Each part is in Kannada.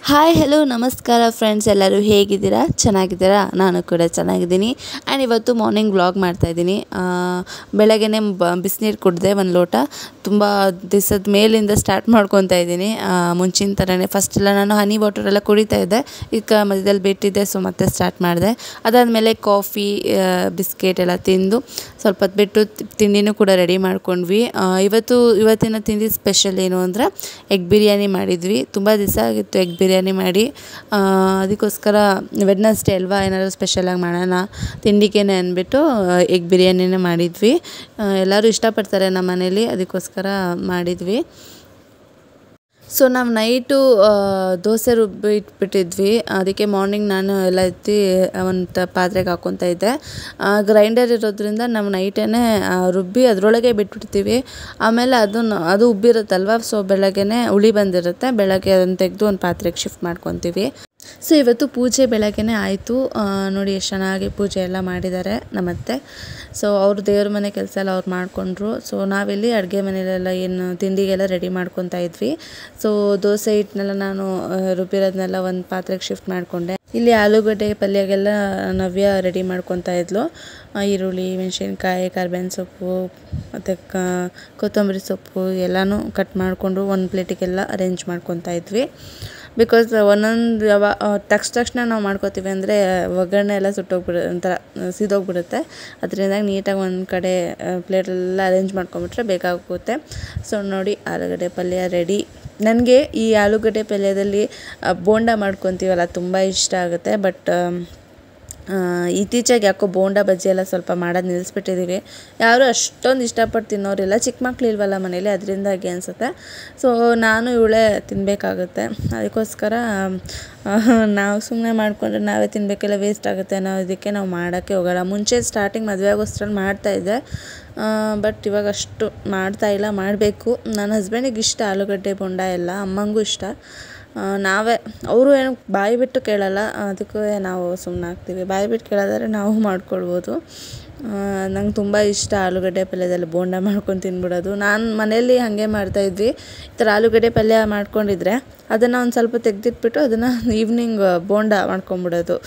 ಹಾಯ್ ಹಲೋ ನಮಸ್ಕಾರ ಫ್ರೆಂಡ್ಸ್, ಎಲ್ಲರೂ ಹೇಗಿದ್ದೀರಾ? ಚೆನ್ನಾಗಿದ್ದೀರಾ? ನಾನು ಕೂಡ ಚೆನ್ನಾಗಿದ್ದೀನಿ. ಆ್ಯಂಡ್ ಇವತ್ತು ಮಾರ್ನಿಂಗ್ ವ್ಲಾಗ್ ಮಾಡ್ತಾಯಿದ್ದೀನಿ. ಬೆಳಗ್ಗೆನೇ ಬಿಸಿನೀರು ಕುಡಿದೆ ಒಂದು ಲೋಟ. ತುಂಬ ದಿವಸದ ಮೇಲಿಂದ ಸ್ಟಾರ್ಟ್ ಮಾಡ್ಕೊತಾ ಇದ್ದೀನಿ. ಮುಂಚಿನ ಥರನೇ ಫಸ್ಟೆಲ್ಲ ನಾನು ಹನಿ ವಾಟರೆಲ್ಲ ಕುಡಿತಾ ಇದ್ದೆ. ಈಗ ಮಧ್ಯದಲ್ಲಿ ಬಿಟ್ಟಿದ್ದೆ, ಸೊ ಮತ್ತೆ ಸ್ಟಾರ್ಟ್ ಮಾಡಿದೆ. ಅದಾದಮೇಲೆ ಕಾಫಿ ಬಿಸ್ಕೆಟ್ ಎಲ್ಲ ತಿಂದು ಸ್ವಲ್ಪ ಹೊತ್ತು ಬಿಟ್ಟು ತಿಂಡಿನೂ ಕೂಡ ರೆಡಿ ಮಾಡ್ಕೊಂಡ್ವಿ. ಇವತ್ತಿನ ತಿಂಡಿ ಸ್ಪೆಷಲ್ ಏನು ಅಂದರೆ ಎಗ್ ಬಿರಿಯಾನಿ ಮಾಡಿದ್ವಿ. ತುಂಬ ದಿವಸ ಆಗಿತ್ತು ಎಗ್ ಬಿರಿಯಾನಿ ಮಾಡಿ. ಅದಕ್ಕೋಸ್ಕರ ವೆಡ್ನಸ್ಡೇ ಅಲ್ವಾ, ಏನಾದರೂ ಸ್ಪೆಷಲಾಗಿ ಮಾಡೋಣ ತಿಂಡಿಗೇನೆ ಅಂದ್ಬಿಟ್ಟು ಎಗ್ ಬಿರಿಯಾನಿನೇ ಮಾಡಿದ್ವಿ. ಎಲ್ಲರೂ ಇಷ್ಟಪಡ್ತಾರೆ ನಮ್ಮ ಮನೇಲಿ, ಅದಕ್ಕೋಸ್ಕರ ಮಾಡಿದ್ವಿ. ಸೊ ನಾವು ನೈಟು ದೋಸೆ ರುಬ್ಬಿ ಇಟ್ಬಿಟ್ಟಿದ್ವಿ. ಅದಕ್ಕೆ ಮಾರ್ನಿಂಗ್ ನಾನು ಎಲ್ಲ ಎತ್ತಿ ಒಂದು ಪಾತ್ರೆಗೆ ಹಾಕ್ಕೊತಾ ಇದ್ದೆ. ಗ್ರೈಂಡರ್ ಇರೋದ್ರಿಂದ ನಾವು ನೈಟೇ ರುಬ್ಬಿ ಅದರೊಳಗೆ ಬಿಟ್ಬಿಡ್ತೀವಿ. ಆಮೇಲೆ ಅದು ಉಬ್ಬಿರುತ್ತಲ್ವ, ಸೊ ಬೆಳಗ್ಗೆನೇ ಹುಳಿ ಬಂದಿರುತ್ತೆ. ಬೆಳಗ್ಗೆ ಅದನ್ನು ತೆಗೆದು ಒಂದು ಪಾತ್ರೆಗೆ ಶಿಫ್ಟ್ ಮಾಡ್ಕೊತೀವಿ. ಸೊ ಇವತ್ತು ಪೂಜೆ ಬೆಳಗ್ಗೆನೇ ಆಯಿತು. ನೋಡಿ ಎಷ್ಟು ಚೆನ್ನಾಗಿ ಪೂಜೆ ಎಲ್ಲ ಮಾಡಿದ್ದಾರೆ ನಮ್ಮತ್ತೆ. ಸೊ ಅವರು ದೇವ್ರ ಮನೆ ಕೆಲಸ ಎಲ್ಲ ಅವ್ರು ಮಾಡಿಕೊಂಡ್ರು. ಸೊ ನಾವಿಲ್ಲಿ ಅಡುಗೆ ಮನೆಯಲ್ಲೆಲ್ಲ ಏನು ತಿಂಡಿಗೆಲ್ಲ ರೆಡಿ ಮಾಡ್ಕೊತಾ ಇದ್ವಿ. ಸೊ ದೋಸೆ ಹಿಟ್ಟನ್ನೆಲ್ಲ ನಾನು ರುಬ್ಬಿರೋದನ್ನೆಲ್ಲ ಒಂದು ಪಾತ್ರೆಗೆ ಶಿಫ್ಟ್ ಮಾಡಿಕೊಂಡೆ. ಇಲ್ಲಿ ಆಲೂಗಡ್ಡೆ ಪಲ್ಯಗೆಲ್ಲ ನವ್ಯ ರೆಡಿ ಮಾಡ್ಕೊತಾ ಇದ್ಲು. ಈರುಳ್ಳಿ, ಮೆಣಸಿನ್ಕಾಯಿ, ಕರ್ಬೇವಿನ ಸೊಪ್ಪು ಮತ್ತು ಕೊತ್ತಂಬರಿ ಸೊಪ್ಪು ಎಲ್ಲನೂ ಕಟ್ ಮಾಡಿಕೊಂಡು ಒಂದು ಪ್ಲೇಟಿಗೆಲ್ಲ ಅರೇಂಜ್ ಮಾಡ್ಕೊತಾ ಇದ್ವಿ. ಬಿಕಾಸ್ ಒಂದೊಂದು ತಕ್ಷಣ ನಾವು ಮಾಡ್ಕೋತೀವಿ ಅಂದರೆ ಒಗ್ಗರಣೆ ಎಲ್ಲ ಒಂಥರ ಸಿದೋಗ್ಬಿಡುತ್ತೆ. ಅದರಿಂದ ನೀಟಾಗಿ ಒಂದು ಕಡೆ ಪ್ಲೇಟೆಲ್ಲ ಅರೇಂಜ್ ಮಾಡ್ಕೊಂಬಿಟ್ರೆ ಬೇಕಾಗುತ್ತೆ. ಸೊ ನೋಡಿ, ಆಲೂಗಡ್ಡೆ ಪಲ್ಯ ರೆಡಿ. ನನಗೆ ಈ ಆಲೂಗಡ್ಡೆ ಪಲ್ಯದಲ್ಲಿ ಬೋಂಡ ಮಾಡ್ಕೊತೀವಲ್ಲ ತುಂಬ ಇಷ್ಟ ಆಗುತ್ತೆ. ಬಟ್ ಇತ್ತೀಚೆಗೆ ಯಾಕೋ ಬೋಂಡ ಬಜ್ಜಿ ಎಲ್ಲ ಸ್ವಲ್ಪ ಮಾಡೋದು ನಿಲ್ಲಿಸ್ಬಿಟ್ಟಿದ್ದೀವಿ. ಯಾರೂ ಅಷ್ಟೊಂದು ಇಷ್ಟಪಟ್ಟು ತಿನ್ನೋರಿಲ್ಲ, ಚಿಕ್ಕ ಮಕ್ಳು ಇಲ್ವಲ್ಲ ಮನೇಲಿ, ಅದರಿಂದಾಗಿ ಅನಿಸುತ್ತೆ. ಸೊ ನಾನು ಇವಳೇ ತಿನ್ನಬೇಕಾಗುತ್ತೆ. ಅದಕ್ಕೋಸ್ಕರ ನಾವು ಸುಮ್ಮನೆ ಮಾಡಿಕೊಂಡ್ರೆ ನಾವೇ ತಿನ್ನಬೇಕೆಲ್ಲ ವೇಸ್ಟ್ ಆಗುತ್ತೆ ಅನ್ನೋ ಇದಕ್ಕೆ ನಾವು ಮಾಡೋಕ್ಕೆ ಹೋಗೋಲ್ಲ. ಮುಂಚೆ ಸ್ಟಾರ್ಟಿಂಗ್ ಮದುವೆ ಆಗೋಷ್ಟರಲ್ಲಿ ಮಾಡ್ತಾಯಿದ್ದೆ, ಬಟ್ ಇವಾಗ ಅಷ್ಟು ಮಾಡ್ತಾಯಿಲ್ಲ. ಮಾಡಬೇಕು. ನನ್ನ ಹಸ್ಬೆಂಡಿಗೆ ಇಷ್ಟ ಆಲೂಗಡ್ಡೆ ಬೋಂಡ ಎಲ್ಲ, ಅಮ್ಮಂಗೂ ಇಷ್ಟ. ಅವರು ಏನು ಬಾಯಿ ಬಿಟ್ಟು ಕೇಳಲ್ಲ, ಅದಕ್ಕೂ ನಾವು ಸುಮ್ಮನೆ ಆಗ್ತೀವಿ. ಬಾಯಿ ಬಿಟ್ಟು ಕೇಳೋದಾದ್ರೆ ನಾವು ಮಾಡ್ಕೊಳ್ಬೋದು. ನಂಗೆ ತುಂಬ ಇಷ್ಟ ಆಲೂಗಡ್ಡೆ ಪಲ್ಯದಲ್ಲಿ ಬೋಂಡ ಮಾಡ್ಕೊಂಡು ತಿನ್ಬಿಡೋದು. ನಾನು ಮನೇಲಿ ಹಾಗೆ ಮಾಡ್ತಾಯಿದ್ವಿ. ಈ ಥರ ಆಲೂಗಡ್ಡೆ ಪಲ್ಯ ಮಾಡ್ಕೊಂಡಿದ್ರೆ ಅದನ್ನು ಒಂದು ಸ್ವಲ್ಪ ತೆಗೆದಿಟ್ಬಿಟ್ಟು ಅದನ್ನು ಈವ್ನಿಂಗ್ ಬೋಂಡ ಮಾಡ್ಕೊಂಬಿಡೋದು,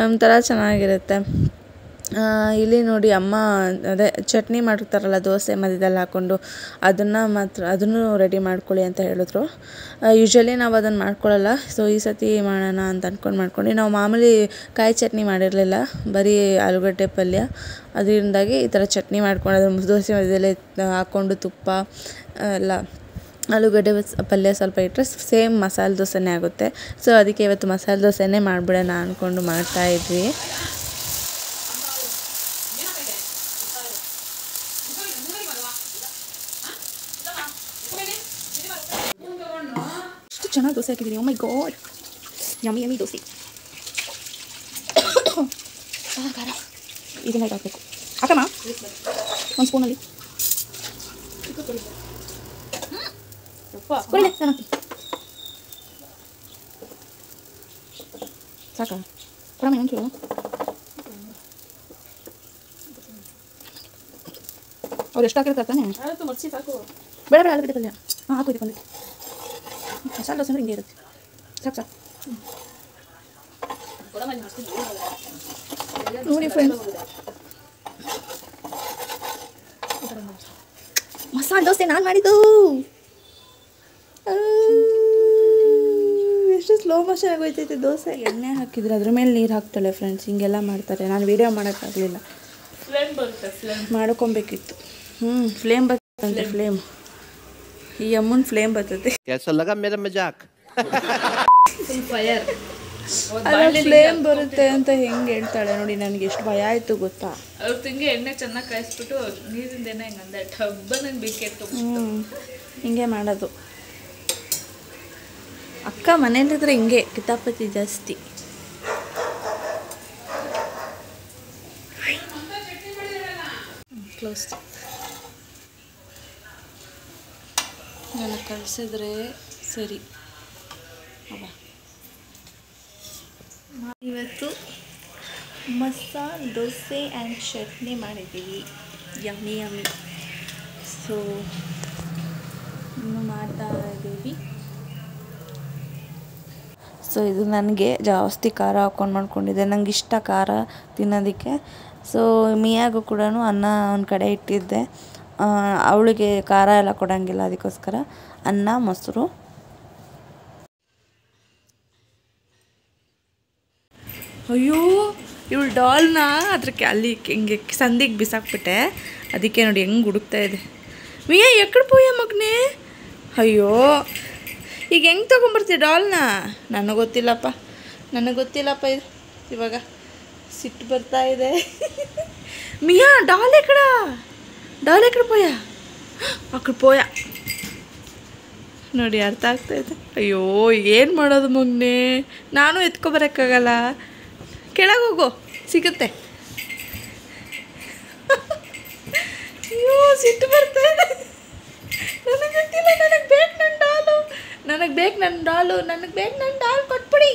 ಒಂಥರ ಚೆನ್ನಾಗಿರುತ್ತೆ. ಇಲ್ಲಿ ನೋಡಿ, ಅಮ್ಮ ಅದೇ ಚಟ್ನಿ ಮಾಡ್ತಾರಲ್ಲ ದೋಸೆ ಮಧ್ಯದಲ್ಲಿ ಹಾಕ್ಕೊಂಡು, ಅದನ್ನು ರೆಡಿ ಮಾಡ್ಕೊಳ್ಳಿ ಅಂತ ಹೇಳಿದ್ರು. ಯೂಶ್ವಲಿ ನಾವು ಅದನ್ನು ಮಾಡ್ಕೊಳ್ಳಲ್ಲ. ಸೊ ಈ ಸತಿ ಮಾಡೋಣ ಅಂತ ಮಾಡ್ಕೊಂಡು ನಾವು ಮಾಮೂಲಿ ಕಾಯಿ ಚಟ್ನಿ ಮಾಡಿರಲಿಲ್ಲ, ಬರೀ ಆಲೂಗಡ್ಡೆ ಪಲ್ಯ. ಅದರಿಂದಾಗಿ ಈ ಥರ ಚಟ್ನಿ ಮಾಡ್ಕೊಂಡು ದೋಸೆ ಮಧ್ಯದಲ್ಲಿ ಹಾಕ್ಕೊಂಡು ತುಪ್ಪ ಎಲ್ಲ ಆಲೂಗಡ್ಡೆ ಪಲ್ಯ ಸ್ವಲ್ಪ ಇಟ್ಟರೆ ಸೇಮ್ ಮಸಾಲೆ ದೋಸೆನೇ ಆಗುತ್ತೆ. ಸೊ ಅದಕ್ಕೆ ಇವತ್ತು ಮಸಾಲೆ ದೋಸೆನೇ ಮಾಡಿಬಿಡೋಣ ಅಂದ್ಕೊಂಡು ಮಾಡ್ತಾಯಿದ್ವಿ. ಎಷ್ಟು ಚೆನ್ನಾಗಿ ದೋಸೆ ಹಾಕಿದ್ದೀನಿ. ಓ ಮೈ ಗಾಡ್, ಯಮ್ಮಿ ಯಮ್ಮಿ ದೋಸೆ. ಖಾರ ಇದನ್ನ ಹಾಕಬೇಕು. ಹಾಕಮ್ಮ ಒಂದು ಸ್ಪೂನಲ್ಲಿ ಸಾಕ ಕೊಡಮ್ಮ ಒಂಚೂರು. ಅವ್ರು ಎಷ್ಟು ಹಾಕಿರ್ತಾರೆ ತಾನೆ? ಬೇಡ ಬೇಡ ಆಲೂಗಡ್ಡೆ ಪಲ್ಯ ಹಾಕು. ಇದಕ್ಕೆ ಬಂದಿತ್ತು ಮಸಾಲೆ ದೋಸೆ ಅಂದ್ರೆ ಹಿಂಗೆ ಇರುತ್ತೆ. ಸಾಕು ನೋಡಿ ಫ್ರೆಂಡ್ಸ್, ಮಸಾಲೆ ದೋಸೆ ನಾನು ಮಾಡಿದ್ದು. ಎಷ್ಟು ಸ್ಲೋ ಮೋಷನ್ ಆಗೋಯ್ತೈತೆ ದೋಸೆ. ಎಣ್ಣೆ ಹಾಕಿದ್ರೆ ಅದ್ರ ಮೇಲೆ ನೀರು ಹಾಕ್ತಾಳೆ ಫ್ರೆಂಡ್ಸ್. ಹಿಂಗೆಲ್ಲ ಮಾಡ್ತಾರೆ. ನಾನು ವೀಡಿಯೋ ಮಾಡೋಕ್ಕಾಗಲಿಲ್ಲ, ಮಾಡ್ಕೊಬೇಕಿತ್ತು. ಫ್ಲೇಮ್ ಬರ್ತಂತೆ. ಫ್ಲೇಮ್ ಈ ಅಮ್ಮನ ಫ್ಲೇಮ್ ಬರ್ತದೆ. ಫ್ಲೇಮ್ ಬರುತ್ತೆ ಅಂತ ಹೆಂಗೆ ಹೇಳ್ತಾಳೆ ನೋಡಿ. ನನಗೆ ಎಷ್ಟು ಭಯ ಆಯಿತು ಗೊತ್ತಾ. ಅವ್ರು ತಿಂಗೆ ಎಣ್ಣೆ ಚೆನ್ನಾಗಿ ಕಾಯಿಸ್ಬಿಟ್ಟು ನೀರಿಂದ ಎಣ್ಣೆ ಹಿಂಗಂದೆ ಟಬ್ಬ ನಂಗೆ ಬೇಕಿತ್ತು. ಹಿಂಗೆ ಮಾಡೋದು. ಅಕ್ಕ ಮನೇಲಿದ್ರೆ ಹಿಂಗೆ ಕಿತಾಪತಿ ಜಾಸ್ತಿ. ಕ್ಲೋಸ್ ನಾನು ಕಳಿಸಿದ್ರೆ ಸರಿ. ಇವತ್ತು ಮಸಾಲೆ ದೋಸೆ ಆ್ಯಂಡ್ ಚಟ್ನಿ ಮಾಡಿದ್ದೀವಿ. Yummy yummy. ಸೊ ಇನ್ನು ಮಾಡ್ತಾ ಇದ್ದೀವಿ. ಸೊ ಇದು ನನಗೆ ಜಾಸ್ತಿ ಖಾರ ಹಾಕ್ಕೊಂಡು ಮಾಡ್ಕೊಂಡಿದ್ದೆ, ನಂಗೆ ಇಷ್ಟ ಖಾರ ತಿನ್ನೋದಕ್ಕೆ. ಸೊ ಮಿಯಾಗೂ ಕೂಡ ಅನ್ನ ಒಂದು ಕಡೆ ಇಟ್ಟಿದ್ದೆ, ಅವಳಿಗೆ ಖಾರ ಎಲ್ಲ ಕೊಡೋಂಗಿಲ್ಲ, ಅದಕ್ಕೋಸ್ಕರ ಅನ್ನ ಮೊಸರು. ಅಯ್ಯೋ ಇವಳು ಡಾಲ್ನ ಅದಕ್ಕೆ ಅಲ್ಲಿ ಹಿಂಗೆ ಸಂದಿಗೆ ಬಿಸಾಕ್ಬಿಟ್ಟೆ, ಅದಕ್ಕೆ ನೋಡಿ ಹೆಂಗೆ ಹುಡುಕ್ತಾ ಇದೆ. ಮಿಯಾ ಎಕ್ಕಡ ಪೋಯ ಮಗನೇ, ಅಯ್ಯೋ ಈಗ ಹೆಂಗೆ ತೊಗೊಂಬರ್ತೀಯ ಡಾಲ್ನ? ನನಗೆ ಗೊತ್ತಿಲ್ಲಪ್ಪ ಇದು. ಇವಾಗ ಸಿಟ್ಟು ಬರ್ತಾ ಇದೆ. ಮಿಯಾ ಡಾಲ್ ಎಕ್ಕಡ ಪೋಯ ಅಕ್ಕಡ ಪೋಯ ನೋಡಿ, ಅರ್ಥ ಆಗ್ತಾಯಿದೆ. ಅಯ್ಯೋ ಏನು ಮಾಡೋದು ಮಗನೇ, ನಾನು ಎತ್ಕೊಬರೋಕ್ಕಾಗಲ್ಲ, ಕೆಳಗೆ ಹೋಗು ಸಿಗುತ್ತೆ. ಅಯ್ಯೋ ಸಿಟ್ಟು ಬರ್ತಾ ಇದೆ. ನನಗೆ ಗೊತ್ತಿಲ್ಲ, ನನಗೆ ಬೇಕು ನನ್ನ ಡಾಲು ಕೊಟ್ಬಿಡಿ.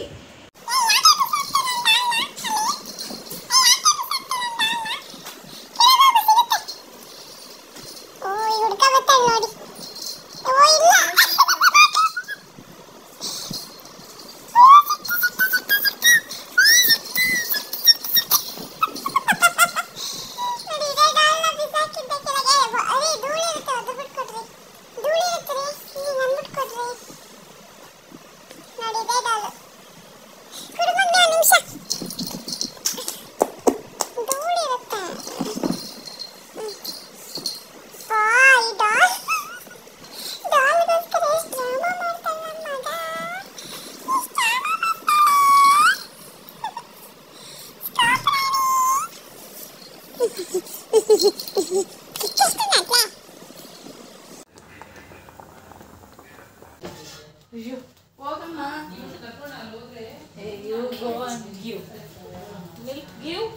ಅಯ್ಯೋ ಹೋಗಮ್ಮ. You go and give. Milk give.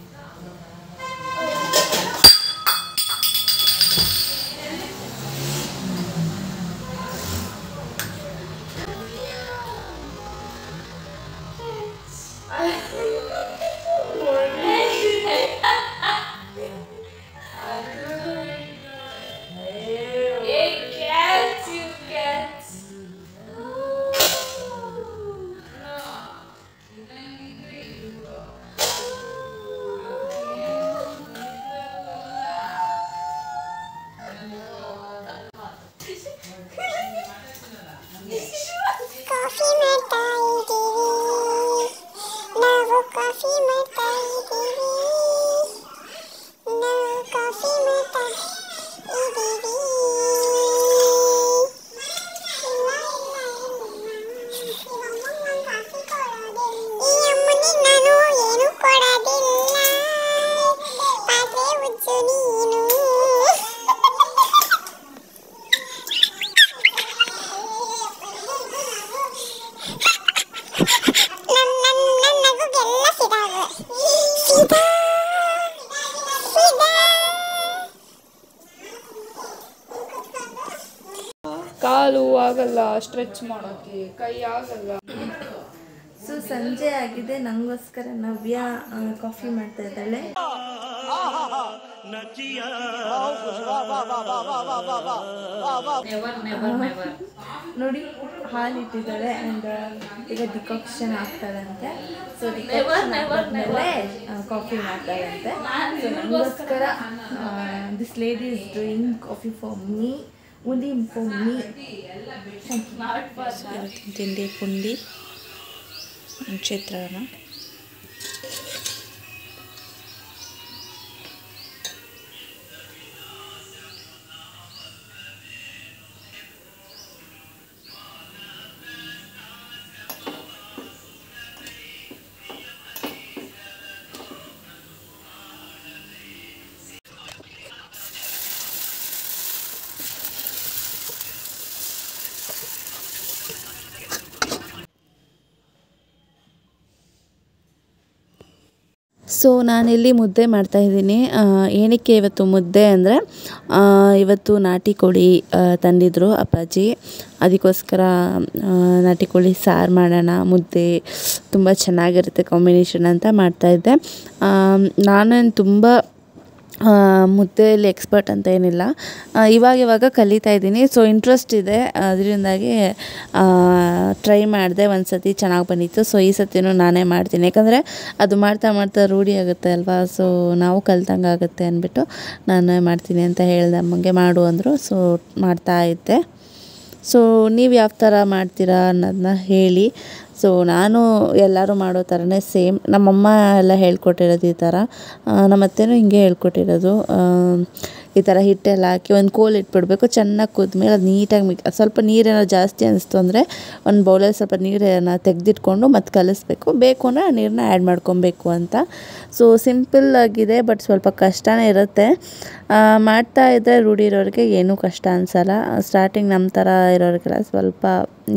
ಕಾಲು ಆಗಲ್ಲ ಸ್ಟ್ರೆಚ್ ಮಾಡೋಕ್ಕೆ, ಕೈ ಆಗಲ್ಲ. ಸೊ ಸಂಜೆ ಆಗಿದೆ, ನನಗೋಸ್ಕರ ನವ್ಯ ಕಾಫಿ ಮಾಡ್ತಾ ಇದ್ದಾಳೆ. ನೋಡಿ ಹಾಲು ಇಟ್ಟಿದ್ದಾಳೆ ಆ್ಯಂಡ್ ಈಗ ಡಿಕಾಕ್ಷನ್ ಆಗ್ತಾಳಂತೆ. ಸೊ ಡಿಕಾಕ್ಷನ್ ಆದ್ಮೇಲೆ ಕಾಫಿ ಮಾಡ್ತಾಳಂತೆ. ಸೊ ನನಗೋಸ್ಕರ this lady is doing coffee for me, only for me. ತಿಂಡಿ ಪುಂಡಿ ಚಿತ್ರಾನ್ನ. ಸೊ ನಾನಿಲ್ಲಿ ಮುದ್ದೆ ಮಾಡ್ತಾಯಿದ್ದೀನಿ. ಏನಕ್ಕೆ ಇವತ್ತು ಮುದ್ದೆ ಅಂದರೆ, ಇವತ್ತು ನಾಟಿ ಕೋಳಿ ತಂದಿದ್ದರು ಅಪ್ಪಾಜಿ, ಅದಕ್ಕೋಸ್ಕರ ನಾಟಿ ಕೋಳಿ ಸಾರು ಮಾಡೋಣ, ಮುದ್ದೆ ತುಂಬ ಚೆನ್ನಾಗಿರುತ್ತೆ ಕಾಂಬಿನೇಷನ್ ಅಂತ ಮಾಡ್ತಾಯಿದ್ದೆ. ನಾನೇನು ತುಂಬ ಮುದ್ದೆಯಲ್ಲಿ ಎಕ್ಸ್ಪರ್ಟ್ ಅಂತ ಏನಿಲ್ಲ, ಇವಾಗ ಕಲಿತಾ ಇದ್ದೀನಿ. ಸೊ ಇಂಟ್ರೆಸ್ಟ್ ಇದೆ, ಅದರಿಂದಾಗಿ ಟ್ರೈ ಮಾಡಿದೆ. ಒಂದು ಸತಿ ಚೆನ್ನಾಗಿ ಬಂದಿತ್ತು. ಸೊ ಈ ಸತಿನೂ ನಾನೇ ಮಾಡ್ತೀನಿ, ಯಾಕಂದರೆ ಅದು ಮಾಡ್ತಾ ಮಾಡ್ತಾ ರೂಢಿ ಆಗುತ್ತೆ ಅಲ್ವಾ. ಸೊ ನಾವು ಕಲ್ತಂಗೆ ಆಗುತ್ತೆ ಅಂದ್ಬಿಟ್ಟು ನಾನೇ ಮಾಡ್ತೀನಿ ಅಂತ ಹೇಳಿದೆ. ಅಮ್ಮಂಗೆ ಮಾಡು ಅಂದರು. ಸೊ ಮಾಡ್ತಾ ಇದ್ದೆ. ಸೊ ನೀವು ಯಾವ ಥರ ಮಾಡ್ತೀರಾ ಅನ್ನೋದನ್ನ ಹೇಳಿ. ಸೊ ನಾನು ಎಲ್ಲರೂ ಮಾಡೋ ಥರನೇ ಸೇಮ್ ನಮ್ಮಮ್ಮ ಎಲ್ಲ ಹೇಳ್ಕೊಟ್ಟಿರೋದು ಈ ಥರ, ನಮ್ಮ ಅತ್ತೆನೂ ಹಿಂಗೆ ಹೇಳ್ಕೊಟ್ಟಿರೋದು. ಈ ಥರ ಹಿಟ್ಟೆಲ್ಲ ಹಾಕಿ ಒಂದು ಕೋಲ್ ಇಟ್ಬಿಡಬೇಕು. ಚೆನ್ನಾಗಿ ಕುದ್ಮೇಲೆ ಅದು ನೀಟಾಗಿ ಸ್ವಲ್ಪ ನೀರೇನೋ ಜಾಸ್ತಿ ಅನಿಸ್ತು ಅಂದರೆ ಒಂದು ಬೌಲಲ್ಲಿ ಸ್ವಲ್ಪ ನೀರನ್ನು ತೆಗೆದಿಟ್ಕೊಂಡು ಮತ್ತೆ ಕಲಿಸ್ಬೇಕು. ಬೇಕು ಅಂದರೆ ಆ ನೀರನ್ನ ಆ್ಯಡ್ ಮಾಡ್ಕೊಬೇಕು ಅಂತ. ಸೊ ಸಿಂಪಲ್ ಆಗಿದೆ, ಬಟ್ ಸ್ವಲ್ಪ ಕಷ್ಟನೇ ಇರುತ್ತೆ. ಮಾಡ್ತಾ ಇದ್ದರೆ ರೂಢಿ ಇರೋರಿಗೆ ಏನೂ ಕಷ್ಟ ಅನಿಸಲ್ಲ. ಸ್ಟಾರ್ಟಿಂಗ್ ನಮ್ಮ ಥರ ಇರೋರಿಗೆಲ್ಲ ಸ್ವಲ್ಪ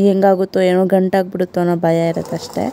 ಹೆಂಗಾಗುತ್ತೋ ಏನೋ ಗಂಟಾಗ್ಬಿಡುತ್ತೋ ಅನ್ನೋ ಭಯ ಇರುತ್ತೆ ಅಷ್ಟೇ.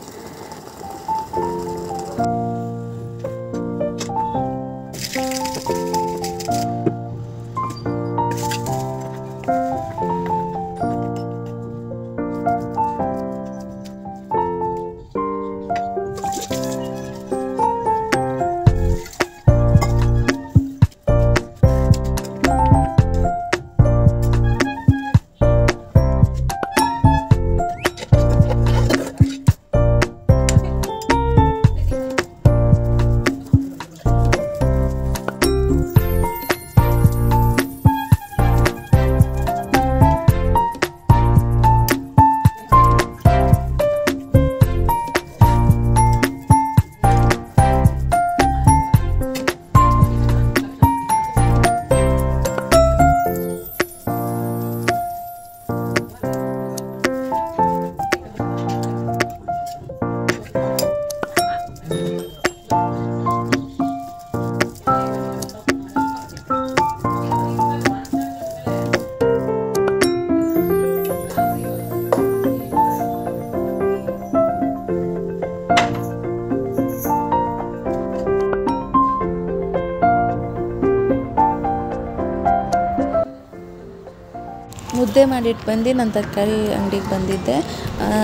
ಮುದ್ದೆ ಮಾಡಿಟ್ಟು ಬಂದು ನಾನು ತರಕಾರಿ ಅಂಗಡಿಗೆ ಬಂದಿದ್ದೆ.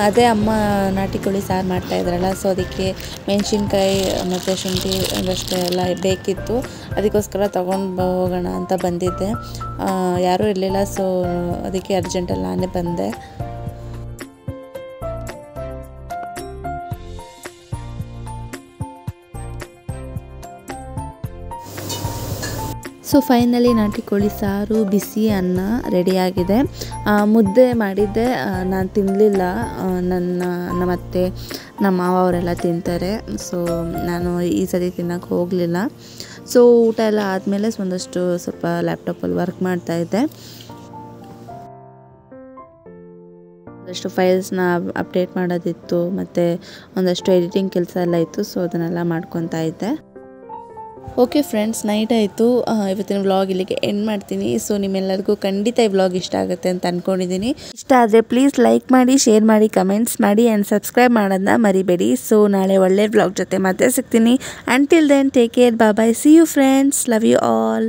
ಅದೇ ಅಮ್ಮ ನಾಟಿ ಕೋಳಿ ಸಾರು ಮಾಡ್ತಾಯಿದ್ರಲ್ಲ, ಸೊ ಅದಕ್ಕೆ ಮೆಣಸಿನ್ಕಾಯಿ ಮತ್ತು ಶುಂಠಿ ಒಂದಷ್ಟು ಎಲ್ಲ ಬೇಕಿತ್ತು. ಅದಕ್ಕೋಸ್ಕರ ತೊಗೊಂಡು ಹೋಗೋಣ ಅಂತ ಬಂದಿದ್ದೆ. ಯಾರೂ ಇರಲಿಲ್ಲ, ಸೊ ಅದಕ್ಕೆ ಅರ್ಜೆಂಟಲ್ಲಿ ನಾನೇ ಬಂದೆ. ಸೊ ಫೈನಲಿ ನಾಟಿ ಕೋಳಿ ಸಾರು, ಬಿಸಿ ಅನ್ನ ರೆಡಿಯಾಗಿದೆ. ಮುದ್ದೆ ಮಾಡಿದ್ದೆ, ನಾನು ತಿನ್ನಲಿಲ್ಲ. ನಮ್ಮ ಅತ್ತೆ ನಮ್ಮ ಮಾವ ಅವರೆಲ್ಲ ತಿಂತಾರೆ. ಸೊ ನಾನು ಈ ಸತಿ ತಿನ್ನೋಕ್ಕೆ ಹೋಗಲಿಲ್ಲ. ಸೊ ಊಟ ಎಲ್ಲ ಆದಮೇಲೆ ಸ್ವಲ್ಪ ಲ್ಯಾಪ್ಟಾಪಲ್ಲಿ ವರ್ಕ್ ಮಾಡ್ತಾಯಿದ್ದೆ. ಒಂದಷ್ಟು ಫೈಲ್ಸ್ನ ಅಪ್ಡೇಟ್ ಮಾಡೋದಿತ್ತು, ಮತ್ತು ಒಂದಷ್ಟು ಎಡಿಟಿಂಗ್ ಕೆಲಸ ಎಲ್ಲ ಇತ್ತು. ಸೊ ಅದನ್ನೆಲ್ಲ ಮಾಡ್ಕೊತಾ ಇದ್ದೆ. ಓಕೆ ಫ್ರೆಂಡ್ಸ್, ನೈಟ್ ಆಯಿತು. ಇವತ್ತಿನ ವ್ಲಾಗ್ ಇಲ್ಲಿಗೆ ಎಂಡ್ ಮಾಡ್ತೀನಿ. ಸೊ ನಿಮ್ಮೆಲ್ಲರಿಗೂ ಖಂಡಿತ ಈ ವ್ಲಾಗ್ ಇಷ್ಟ ಆಗುತ್ತೆ ಅಂತ ಅಂದ್ಕೊಂಡಿದ್ದೀನಿ. ಇಷ್ಟ ಆದರೆ ಪ್ಲೀಸ್ ಲೈಕ್ ಮಾಡಿ, ಶೇರ್ ಮಾಡಿ, ಕಮೆಂಟ್ಸ್ ಮಾಡಿ ಆ್ಯಂಡ್ ಸಬ್ಸ್ಕ್ರೈಬ್ ಮಾಡೋದನ್ನ ಮರಿಬೇಡಿ. ಸೊ ನಾಳೆ ಒಳ್ಳೆ ವ್ಲಾಗ್ ಜೊತೆ ಮತ್ತೆ ಸಿಗ್ತೀನಿ. Until then take care, bye bye, see you friends, love you all.